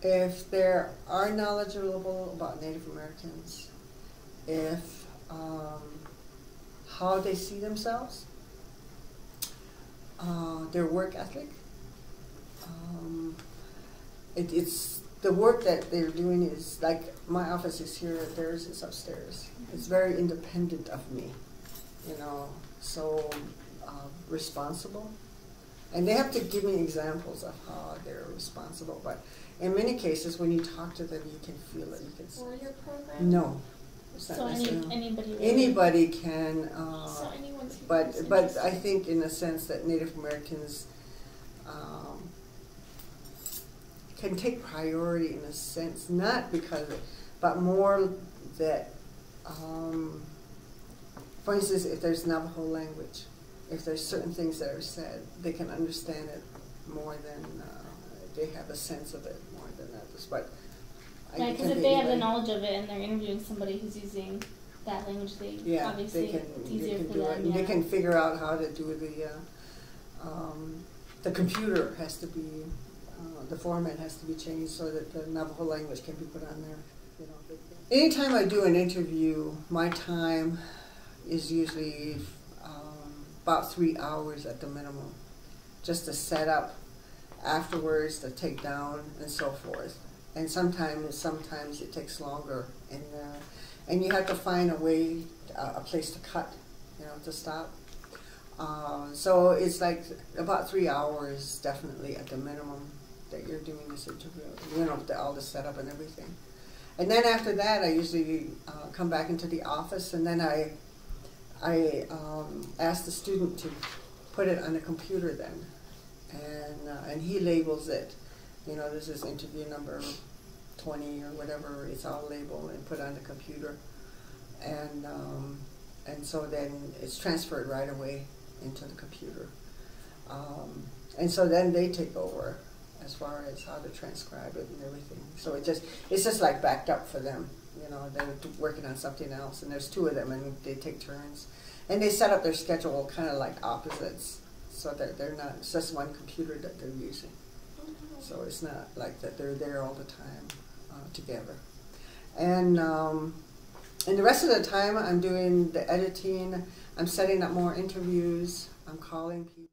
if they are knowledgeable about Native Americans, if how they see themselves, their work ethic. It's the work that they're doing is like my office is here, theirs is upstairs. It's very independent of me, so responsible. And they have to give me examples of how they're responsible. But in many cases, when you talk to them, you can feel it. You can for your program? No. So anybody really? Anybody can, so anyone's but I think in a sense that Native Americans can take priority in a sense, not because of it, but more that, for instance, if there's Navajo language, if there's certain things that are said, they can understand it more than, they have a sense of it more than others. But right, because if they have the knowledge of it and they're interviewing somebody who's using that language, obviously it's easier for them. Yeah. They can figure out how to do the computer has to be, the format has to be changed so that the Navajo language can be put on there. Anytime I do an interview, my time is usually about 3 hours at the minimum, just to set up, afterwards to take down and so forth. And sometimes it takes longer, and you have to find a place to cut, to stop. So it's like about 3 hours, definitely at the minimum, that you're doing this interview. All the setup and everything. And then after that, I usually come back into the office, and then I ask the student to put it on the computer then, and he labels it. This is interview number 20 or whatever. It's all labeled and put on the computer, and so then it's transferred right away into the computer, and so then they take over as far as how to transcribe it and everything. So it's just like backed up for them. They're working on something else, and there's 2 of them, and they take turns, and they set up their schedule kind of like opposites, so that they're not. It's just one computer that they're using. So it's not like that they're there all the time together. And the rest of the time I'm doing the editing, I'm setting up more interviews, I'm calling people.